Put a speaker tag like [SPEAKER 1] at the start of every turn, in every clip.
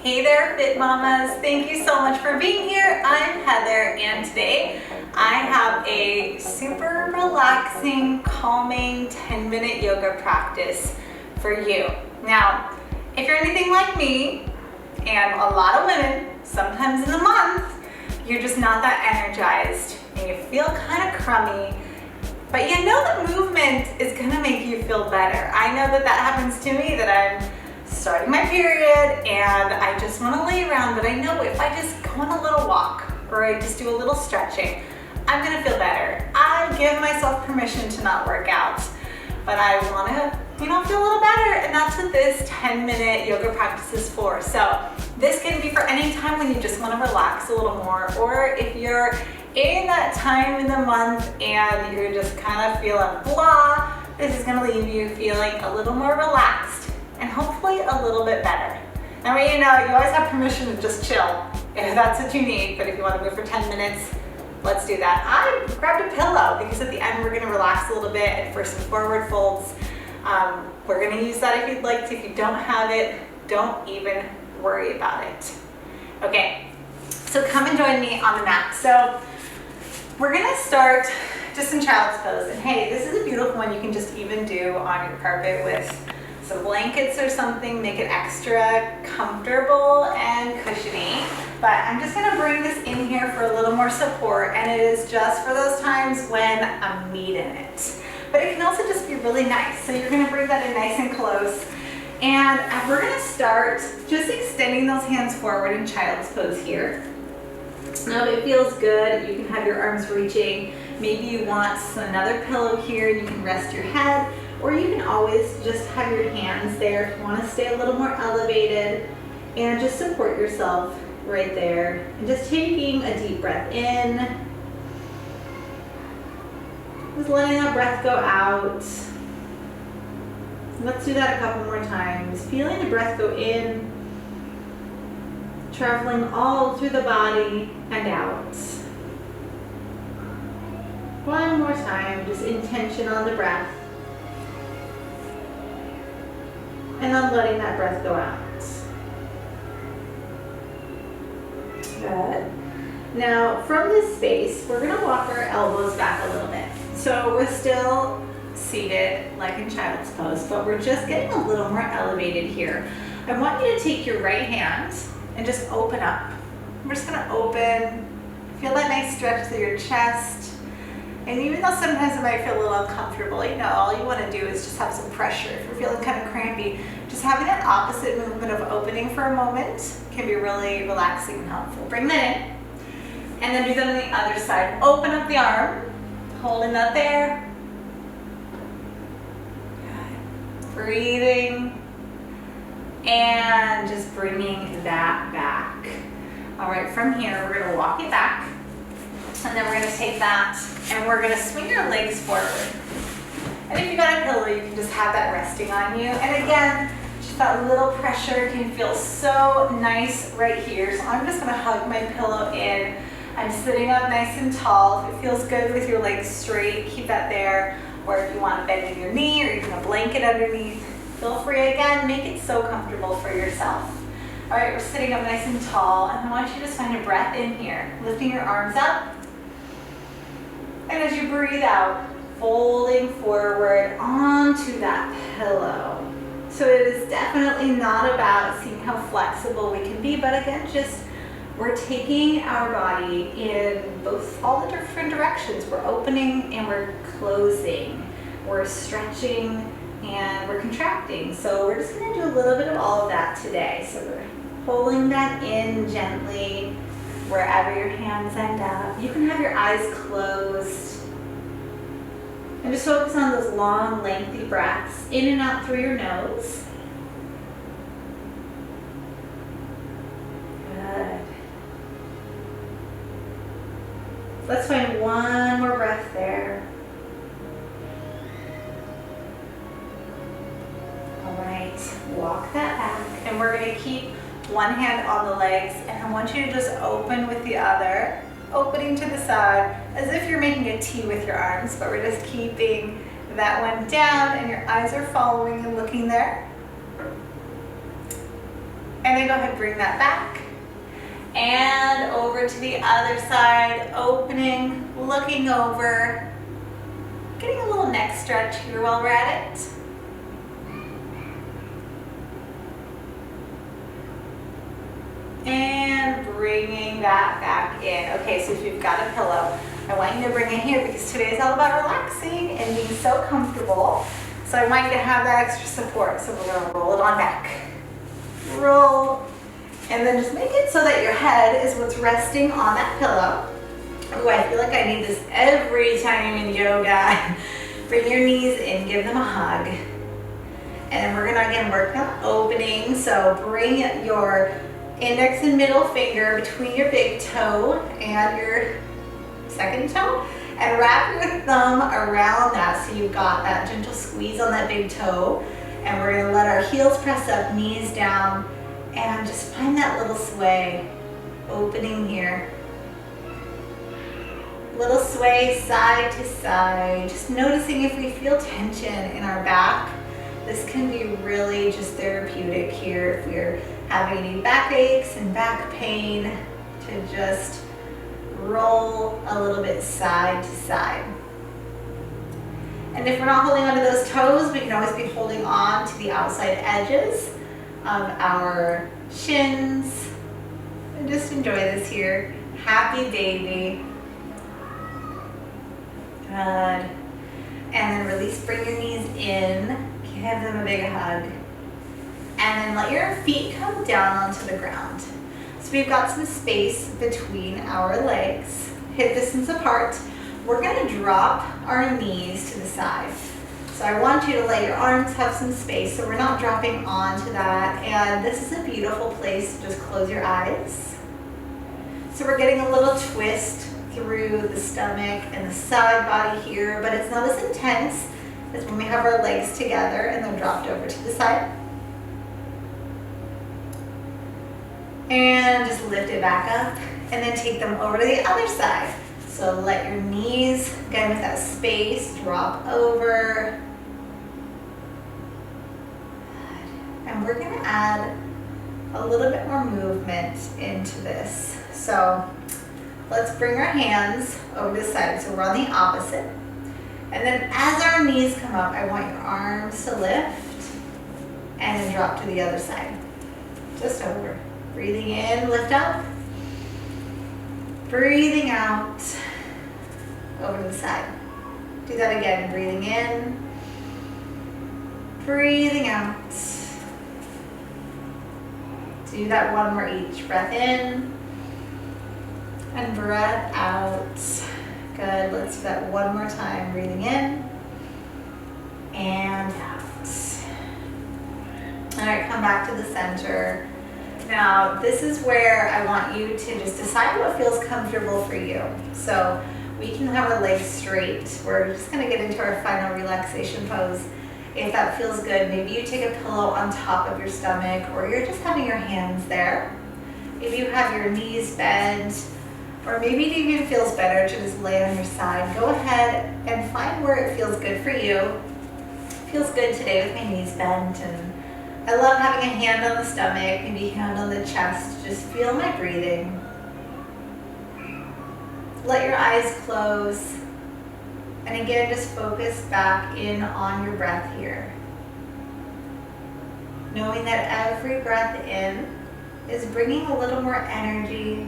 [SPEAKER 1] Hey there, Fit Mamas. Thank you so much for being here. I'm Heather, and today I have a super relaxing, calming 10-minute yoga practice for you. Now, if you're anything like me, and a lot of women, sometimes in a month, you're just not that energized and you feel kind of crummy, but you know that movement is gonna make you feel better. I know that happens to me, that I'm starting my period and I just want to lay around, but I know if I just go on a little walk or I just do a little stretching, I'm gonna feel better. I give myself permission to not work out, but I want to, feel a little better, and that's what this 10-minute yoga practice is for. So this can be for any time when you just want to relax a little more, or if you're in that time in the month and you're just kind of feeling blah, this is going to leave you feeling a little more relaxed and hopefully a little bit better. Now, you always have permission to just chill if that's what you need, but if you want to move for 10 minutes, let's do that. I grabbed a pillow because at the end we're going to relax a little bit and for some forward folds. We're going to use that if you'd like to. If you don't have it, don't even worry about it. Okay, so come and join me on the mat. So we're going to start just in child's pose. And hey, this is a beautiful one you can just even do on your carpet with some blankets or something. Make it extra comfortable and cushiony. But I'm just going to bring this in here for a little more support, and it is just for those times when I'm needing it. But it can also just be really nice. So you're going to bring that in nice and close. And we're going to start just extending those hands forward in child's pose here. Now, if it feels good, you can have your arms reaching. Maybe you want another pillow here and you can rest your head, or you can always just have your hands there if you want to stay a little more elevated and just support yourself right there. And just taking a deep breath in. Just letting that breath go out. Let's do that a couple more times. Feeling the breath go in, traveling all through the body and out. One more time, just intention on the breath. And then letting that breath go out. Good. Now, from this space, we're going to walk our elbows back a little bit. So we're still seated like in child's pose, but we're just getting a little more elevated here. I want you to take your right hand and just open up. We're just going to open, feel that nice stretch through your chest. And even though sometimes it might feel a little uncomfortable, all you want to do is just have some pressure. If you're feeling kind of crampy, just having that opposite movement of opening for a moment can be really relaxing and helpful. Bring that in. And then do that on the other side. Open up the arm, holding that there. Good. Breathing. And just bringing that back. All right, from here, we're gonna walk it back. And then we're gonna take that and we're gonna swing your legs forward. And if you got a pillow, you can just have that resting on you. And again, just that little pressure can feel so nice right here. So I'm just gonna hug my pillow in. I'm sitting up nice and tall. If it feels good with your legs straight, keep that there. Or if you want to bend in your knee or even a blanket underneath, feel free. Again, make it so comfortable for yourself. All right, we're sitting up nice and tall, and I want you to just find a breath in here, lifting your arms up. And as you breathe out, folding forward onto that pillow. So it is definitely not about seeing how flexible we can be, but again, just we're taking our body in all the different directions. We're opening and we're closing. We're stretching and we're contracting. So we're just going to do a little bit of all of that today. So we're pulling that in gently wherever your hands end up. You can have your eyes closed. And just focus on those long, lengthy breaths in and out through your nose. Good. Let's find one more breath there. All right, walk that back. And we're going to keep one hand on the legs, and I want you to just open with the other, opening to the side as if you're making a T with your arms, but we're just keeping that one down and your eyes are following and looking there. And then go ahead and bring that back. And over to the other side, opening, looking over, getting a little neck stretch here while we're at it. And bringing that back in. Okay, so if you've got a pillow, I want you to bring it here because today is all about relaxing and being so comfortable. So I want you to have that extra support. So we're gonna roll it on back. Roll, and then just make it so that your head is what's resting on that pillow. Oh, I feel like I need this every time in yoga. Bring your knees in, give them a hug. And then we're gonna again work on opening. So bring your index and middle finger between your big toe and your second toe, and wrap your thumb around that so you've got that gentle squeeze on that big toe. And we're gonna let our heels press up, knees down, and just find that little sway, opening here. Little sway side to side, just noticing if we feel tension in our back. This can be really just therapeutic here if we're having any backaches and back pain, to just roll a little bit side to side. And if we're not holding onto those toes, we can always be holding on to the outside edges of our shins. And just enjoy this here. Happy baby. Good. And then release, bring your knees in. Give them a big hug. And then let your feet come down onto the ground. So we've got some space between our legs, hip distance apart. We're gonna drop our knees to the side. So I want you to let your arms have some space so we're not dropping onto that. And this is a beautiful place to just close your eyes. So we're getting a little twist through the stomach and the side body here, but it's not as intense as when we have our legs together and they're dropped over to the side. And just lift it back up and then take them over to the other side. So let your knees, again with that space, drop over. And we're gonna add a little bit more movement into this. So let's bring our hands over to the side. So we're on the opposite. And then as our knees come up, I want your arms to lift and then drop to the other side. Just over. Breathing in, lift up. Breathing out, over to the side. Do that again, breathing in, breathing out. Do that one more each. Breath in and breath out. Good, let's do that one more time. Breathing in and out. All right, come back to the center. Now, this is where I want you to just decide what feels comfortable for you. So we can have our legs straight. We're just gonna get into our final relaxation pose. If that feels good, maybe you take a pillow on top of your stomach, or you're just having your hands there. If you have your knees bent, or maybe it even feels better to just lay on your side, go ahead and find where it feels good for you. It feels good today with my knees bent, and I love having a hand on the stomach, maybe a hand on the chest. Just feel my breathing. Let your eyes close. And again, just focus back in on your breath here. Knowing that every breath in is bringing a little more energy.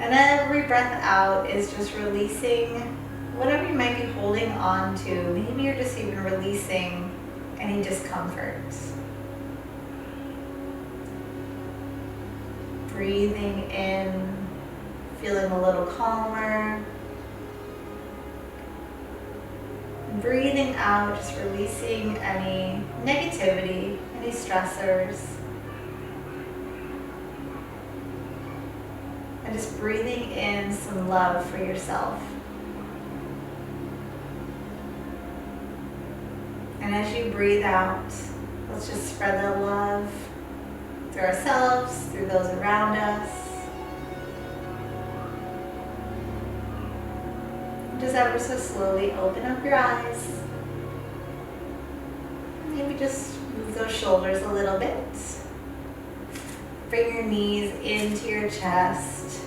[SPEAKER 1] And every breath out is just releasing whatever you might be holding on to. Maybe you're just even releasing any discomfort. Breathing in, feeling a little calmer. Breathing out, just releasing any negativity, any stressors. And just breathing in some love for yourself. And as you breathe out, let's just spread the love through ourselves, through those around us. Just ever so slowly open up your eyes. Maybe just move Squeeze those shoulders a little bit. Bring your knees into your chest.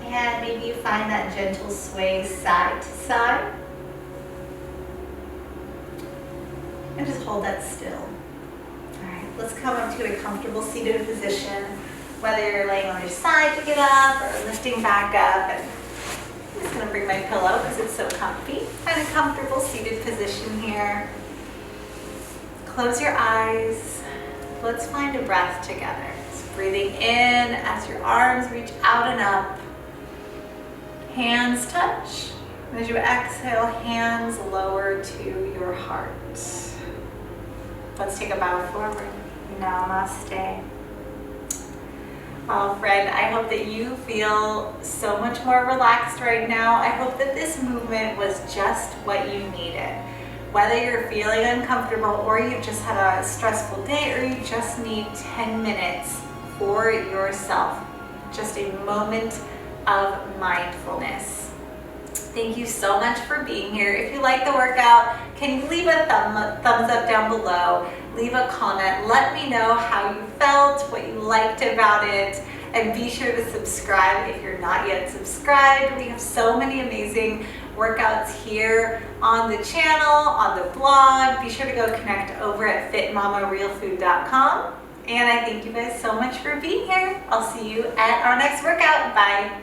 [SPEAKER 1] And maybe you find that gentle sway side to side. And just hold that still. All right, let's come up to a comfortable seated position, whether you're laying on your side to get up or lifting back up. And I'm just gonna bring my pillow because it's so comfy. Find a comfortable seated position here. Close your eyes. Let's find a breath together. Just breathing in as your arms reach out and up. Hands touch. As you exhale, hands lower to your heart. Let's take a bow forward. Namaste. Oh, friend, I hope that you feel so much more relaxed right now. I hope that this movement was just what you needed. Whether you're feeling uncomfortable or you've just had a stressful day or you just need 10 minutes for yourself. Just a moment of mindfulness. Thank you so much for being here. If you like the workout, can you leave a thumbs up down below? Leave a comment. Let me know how you felt, what you liked about it, and be sure to subscribe if you're not yet subscribed. We have so many amazing workouts here on the channel, on the blog. Be sure to go connect over at fitmamarealfood.com. And I thank you guys so much for being here. I'll see you at our next workout. Bye.